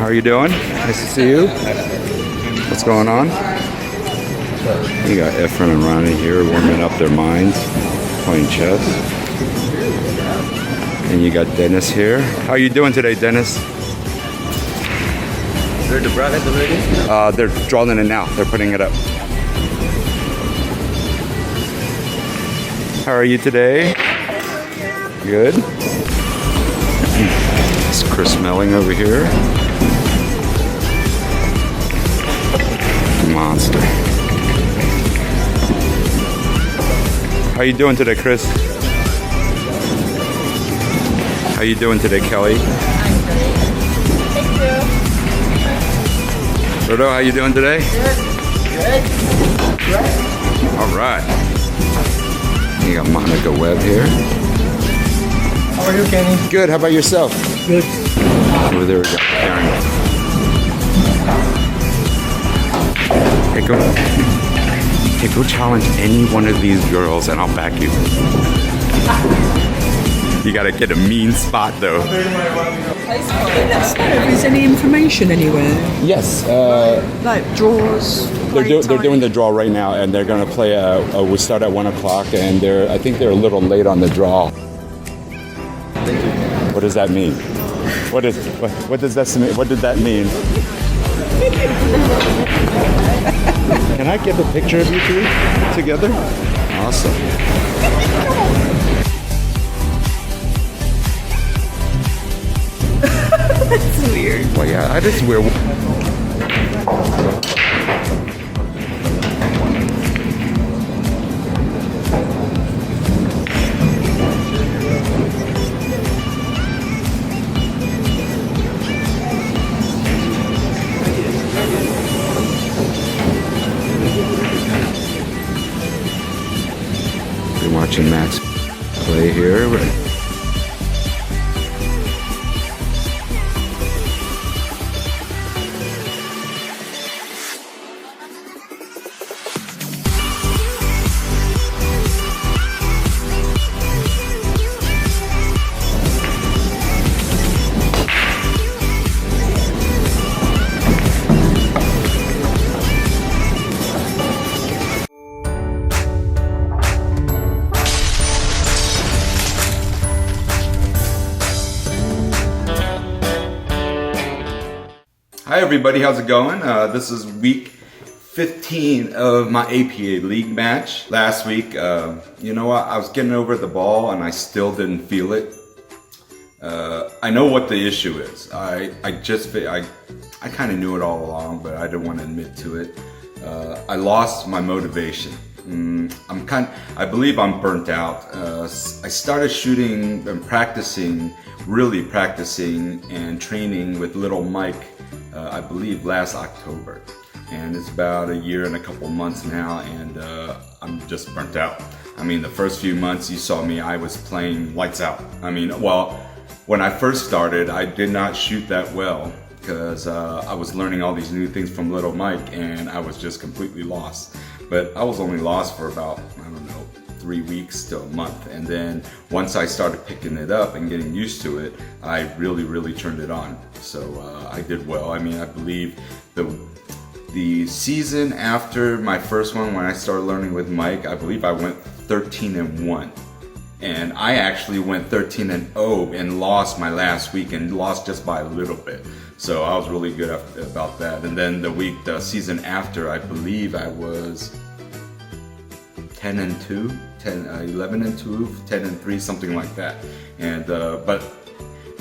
How are you doing? Nice to see you. What's going on? You got Efren and Ronnie here warming up their minds, playing chess. And you got Dennis here. How are you doing today, Dennis? They're the bracket already? They're drawing it now. They're putting it up. How are you today? Good. It's Chris Melling over here. Monster. How you doing today, Chris? How you doing today, Kelly? I'm great. Thank you. Rodo, how you doing today? Good. Good. All right. You got Monica Webb here. How are you, Kenny? Good. How about yourself? Good. Over there we got Karen. Hey, go challenge any one of these girls and I'll back you. You gotta get a mean spot though. Let's know if there's any information anywhere, Yes, like draws. they're doing the draw right now, and they're gonna play. We start at 1 o'clock, and I think they're a little late on the draw. What does that mean? What does that mean? What did that mean? Can I get a picture of you two together? Awesome. That's weird. Well, yeah, I just wear. Been watching Max play here. Hi everybody, how's it going? This is week 15 of my APA League match. Last week, you know what, I was getting over the ball and I still didn't feel it. I know what the issue is. I kind of knew it all along, but I didn't want to admit to it. I lost my motivation. I believe I'm burnt out. I started shooting and really practicing and training with Little Mike, I believe last October. And it's about a year and a couple months now, and I'm just burnt out. I mean, the first few months you saw me, I was playing lights out. I mean, well, when I first started, I did not shoot that well because I was learning all these new things from Little Mike, and I was just completely lost. But I was only lost for about, I don't know, 3 weeks to a month. And then once I started picking it up and getting used to it, I really turned it on. So I did well. I mean, I believe the season after my first one, when I started learning with Mike, I believe I went 13-1. And I actually went 13-0 and lost my last week, and lost just by a little bit. So I was really good about that. And then the season after, I believe I was 10-2, 11-2, 10-3, something like that. And but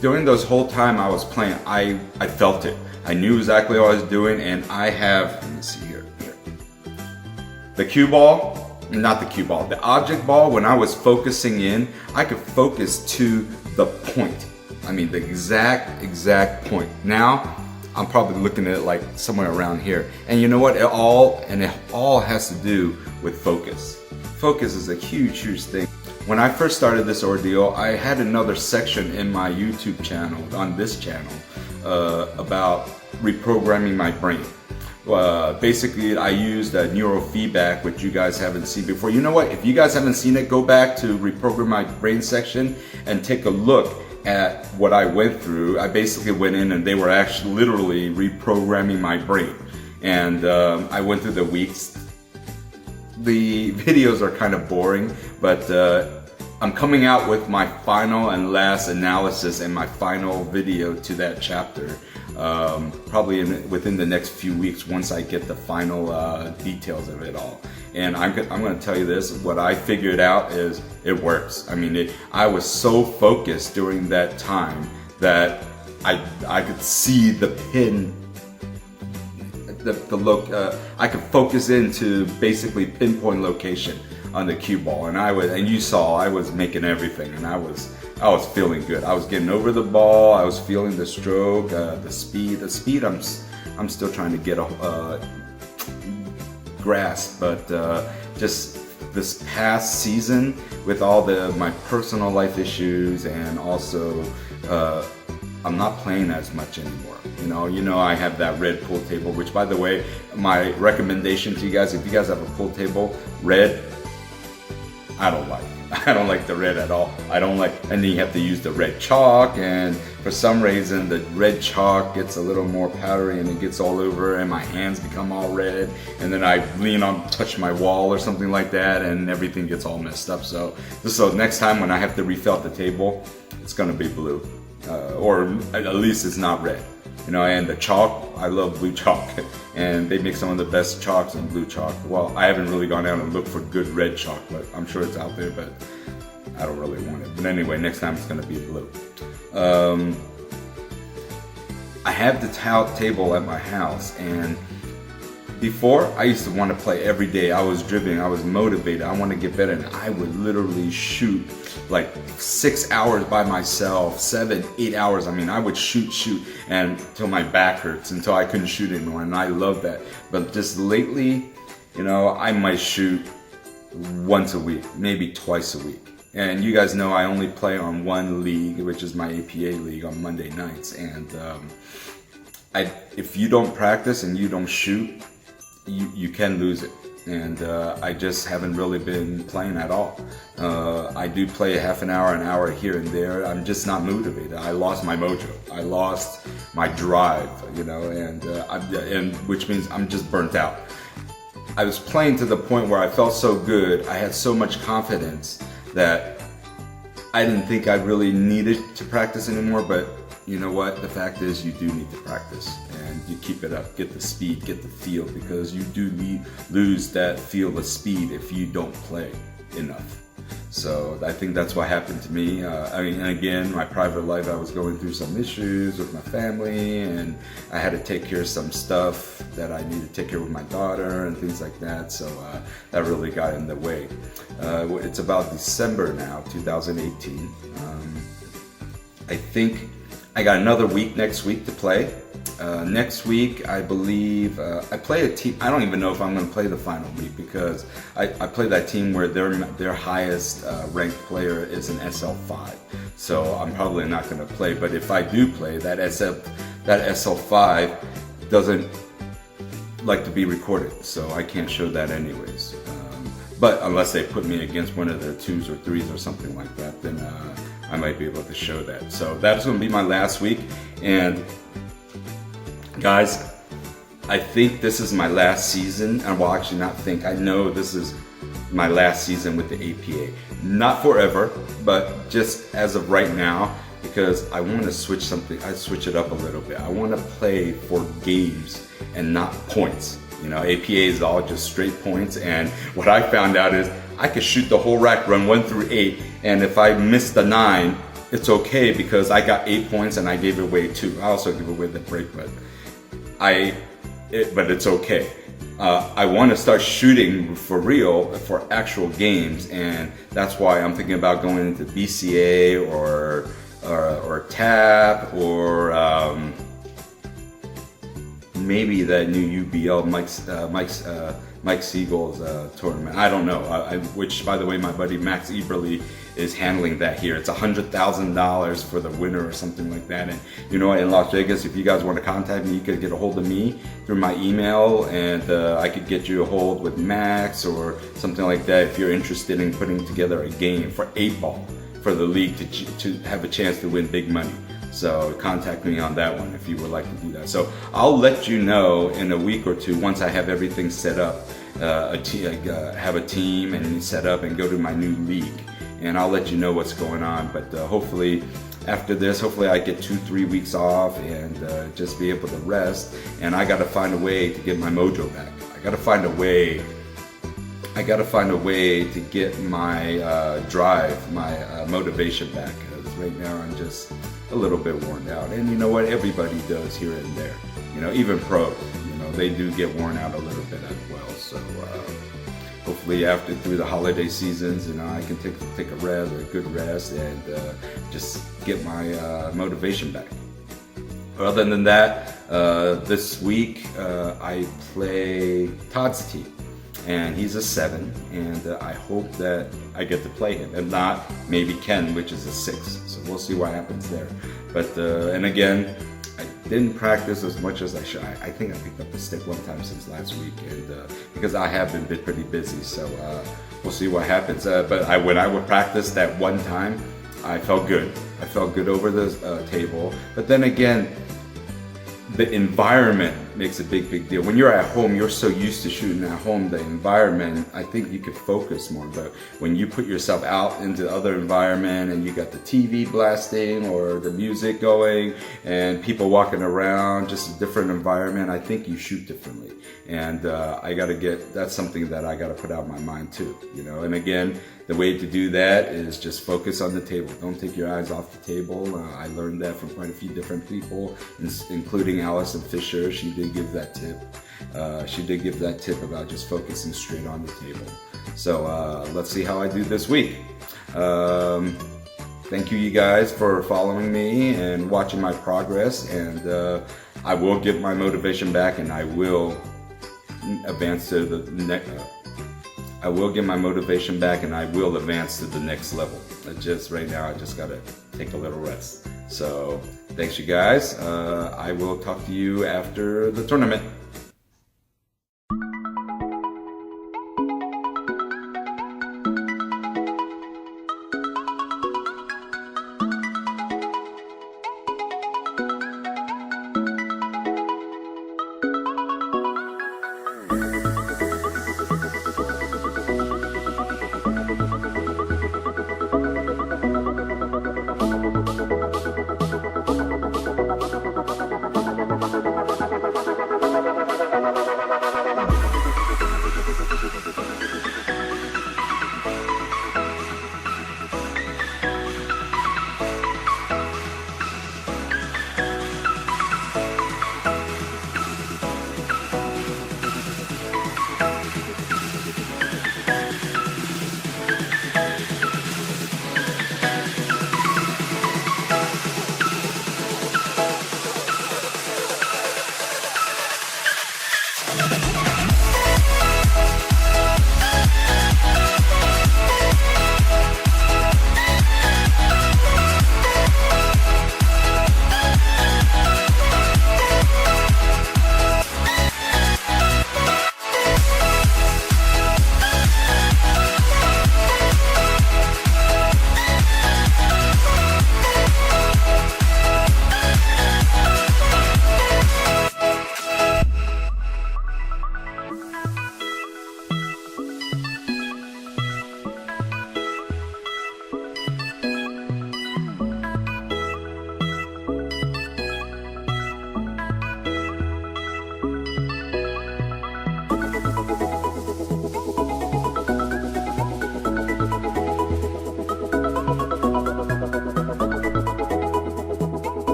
during those whole time I was playing, I felt it. I knew exactly what I was doing, and I have, let me see here. The cue ball. Not the cue ball, the object ball. When I was focusing in, I could focus to the point. I mean, the exact point. Now, I'm probably looking at it like somewhere around here. And you know what? It all has to do with focus. Focus is a huge thing. When I first started this ordeal, I had another section in my YouTube channel, on this channel, about reprogramming my brain. Basically, I used neurofeedback, which you guys haven't seen before. You know what? If you guys haven't seen it, go back to Reprogram My Brain section and take a look at what I went through, I basically went in and they were actually literally reprogramming my brain. And I went through the weeks. The videos are kind of boring, but I'm coming out with my final and last analysis and my final video to that chapter. Probably within the next few weeks once I get the final details of it all. And I'm going to tell you this, what I figured out is it works. I mean, I was so focused during that time that I could see the pin, I could focus into basically pinpoint location on the cue ball, and you saw I was making everything, and I was feeling good. I was getting over the ball. I was feeling the stroke, the speed. The speed I'm still trying to get a grasp, but just this past season with all my personal life issues, and also I'm not playing as much anymore. You know, I have that red pool table, which, by the way, my recommendation to you guys, if you guys have a pool table, red, I don't like the red at all. I don't like, and then you have to use the red chalk, and for some reason the red chalk gets a little more powdery and it gets all over and my hands become all red, and then I touch my wall or something like that and everything gets all messed up. So next time when I have to refill the table, it's gonna be blue, or at least it's not red. And the chalk, I love blue chalk, and they make some of the best chalks in blue chalk. Well, I haven't really gone out and looked for good red chalk, but I'm sure it's out there, but I don't really want it. But anyway, next time it's gonna be blue. I have the table at my house, and before, I used to want to play every day. I was driven, I was motivated, I want to get better, and I would literally shoot like 6 hours by myself, 7, 8 hours. I mean, I would shoot and until my back hurts, until I couldn't shoot anymore, and I love that. But just lately, I might shoot once a week, maybe twice a week. And you guys know I only play on one league, which is my APA league, on Monday nights. And if you don't practice and you don't shoot, you can lose it. And I just haven't really been playing at all. I do play a half an hour here and there. I'm just not motivated. I lost my mojo. I lost my drive, and which means I'm just burnt out. I was playing to the point where I felt so good. I had so much confidence that I didn't think I really needed to practice anymore. But you know what? The fact is, you do need to practice, and you keep it up, get the speed, get the feel, because you do lose that feel of speed if you don't play enough. So I think that's what happened to me. And again, my private life, I was going through some issues with my family, and I had to take care of some stuff that I needed to take care of with my daughter and things like that. So that really got in the way. It's about December now, 2018. I think I got another week next week to play. Next week, I believe, I play a team. I don't even know if I'm going to play the final week, because I play that team where their highest ranked player is an SL5. So I'm probably not going to play. But if I do play, that SL5 doesn't like to be recorded, so I can't show that anyways. But unless they put me against one of their 2s or 3s or something like that, then I might be able to show that. So that's going to be my last week. And guys, I think this is my last season. And well, actually not think, I know this is my last season with the APA. Not forever, but just as of right now, because I want to switch it up a little bit. I want to play for games and not points. APA is all just straight points, and what I found out is I could shoot the whole rack, run 1 through 8, and if I miss the 9, it's okay, because I got 8 points and I gave away 2. I also give away the break, but it's okay. I want to start shooting for real, for actual games, and that's why I'm thinking about going into BCA or TAP or maybe that new UBL Mike Siegel's tournament. I don't know. Which, by the way, my buddy Max Eberly is handling that here. It's $100,000 for the winner or something like that. And in Las Vegas, if you guys want to contact me, you could get a hold of me through my email, and I could get you a hold with Max or something like that if you're interested in putting together a game for 8 ball. for the league to have a chance to win big money. So contact me on that one if you would like to do that. So I'll let you know in a week or two once I have everything set up, have a team and set up and go to my new league. And I'll let you know what's going on. But hopefully after this, hopefully I get 2-3 weeks off and just be able to rest. And I got to find a way to get my mojo back. I got to find a way to get my drive, my motivation back. Because right now I'm just a little bit worn out. And you know what? Everybody does here and there. You know, even pros, you know, they do get worn out a little bit as well. So hopefully through the holiday seasons, you know, I can take a rest, or a good rest, and just get my motivation back. Other than that, this week I play Todd's team, and he's a 7, and I hope that I get to play him. If not, maybe Ken, which is a 6. So we'll see what happens there. But and again, I didn't practice as much as I should. I think I picked up the stick one time since last week, and because I have been pretty busy. So we'll see what happens. But when I would practice that one time, I felt good. I felt good over the table. But then again, the environment makes a big deal. When you're at home, you're so used to shooting at home, the environment, I think you could focus more. But when you put yourself out into other environment and you got the TV blasting or the music going and people walking around, just a different environment, I think you shoot differently. And that's something that I got to put out of my mind too, you know. And again, the way to do that is just focus on the table. Don't take your eyes off the table. I learned that from quite a few different people, including Allison Fisher. She did give that tip. About just focusing straight on the table. So let's see how I do this week. Thank you guys for following me and watching my progress. And I will get my motivation back, and I will advance to the next. I will get my motivation back, and I will advance to the next level. Right now, I just gotta take a little rest. So thanks, you guys. I will talk to you after the tournament.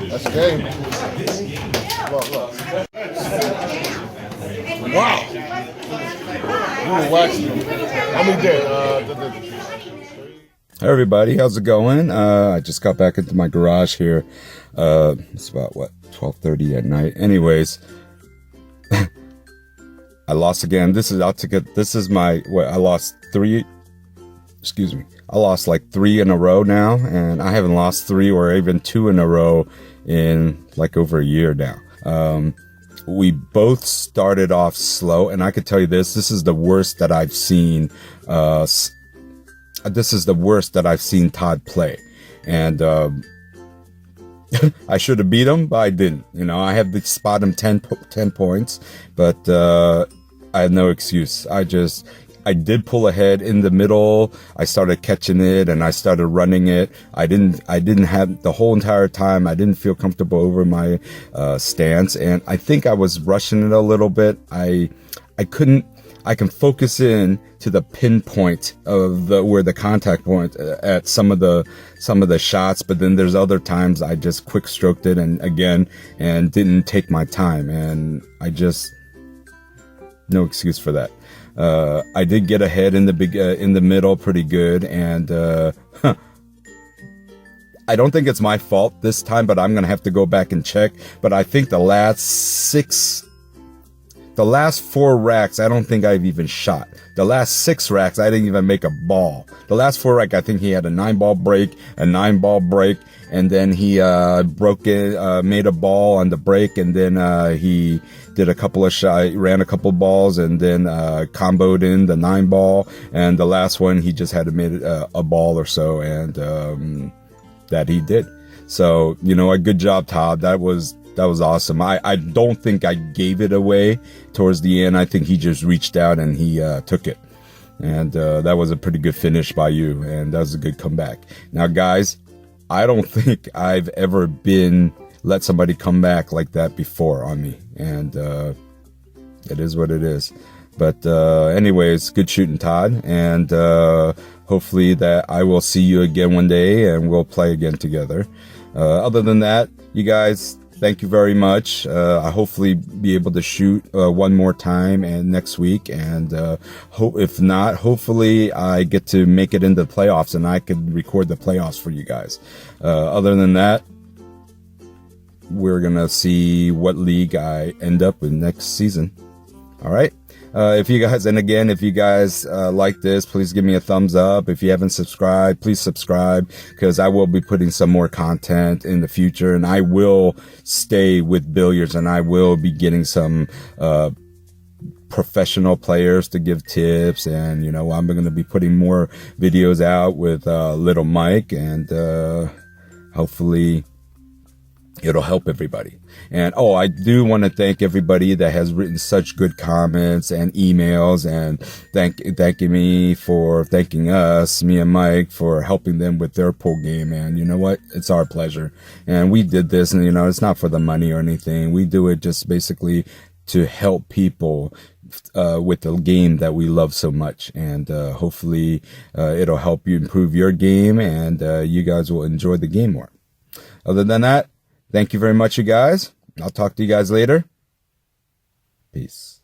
That's the game. Look. Wow. You were waxing them. How many did? Hi everybody, how's it going? I just got back into my garage here. It's about 12:30 at night. Anyways, I lost again. I lost three. Excuse me. I lost like 3 in a row now, and I haven't lost 3 or even 2 in a row in like over a year now. We both started off slow, and I could tell you this is the worst that I've seen. This is the worst that I've seen Todd play, and I should have beat him, but I didn't. You know, I had to spot him 10 points, but I have no excuse. I did pull ahead in the middle. I started catching it and I started running it. I didn't have the whole entire time. I didn't feel comfortable over my stance, and I think I was rushing it a little bit. I can focus in to the pinpoint of where the contact point at some of the shots, but then there's other times I just quick stroked it and didn't take my time, and no excuse for that. I did get ahead in the middle pretty good, and I don't think it's my fault this time, but I'm gonna have to go back and check. But I think the last 4 racks, I don't think I've even shot. The last 6 racks, I didn't even make a ball. The last 4 rack, I think he had a 9-ball break, and then he broke it, made a ball on the break, and then he did a couple of shots, ran a couple of balls, and then comboed in the 9-ball, and the last one he just had to make a ball or so, and that he did. So, you know, a good job, Todd. That was awesome. I don't think I gave it away towards the end. I think he just reached out and he took it. And that was a pretty good finish by you. And that was a good comeback. Now, guys, I don't think I've ever let somebody come back like that before on me. And it is what it is. But anyways, good shooting, Todd. And hopefully that I will see you again one day and we'll play again together. Other than that, you guys, thank you very much. I hopefully be able to shoot one more time and next week, and if not, hopefully I get to make it into the playoffs and I could record the playoffs for you guys. Other than that, we're gonna see what league I end up with next season. All right. If you guys like this, please give me a thumbs up. If you haven't subscribed, please subscribe, because I will be putting some more content in the future, and I will stay with billiards, and I will be getting some professional players to give tips, and you know, I'm going to be putting more videos out with Little Mike, and hopefully it'll help everybody. And I do want to thank everybody that has written such good comments and emails, and thanking us, me and Mike, for helping them with their pool game. And you know what? It's our pleasure. And we did this, and you know, it's not for the money or anything. We do it just basically to help people with the game that we love so much. And hopefully it'll help you improve your game, and you guys will enjoy the game more. Other than that, thank you very much, you guys. I'll talk to you guys later. Peace.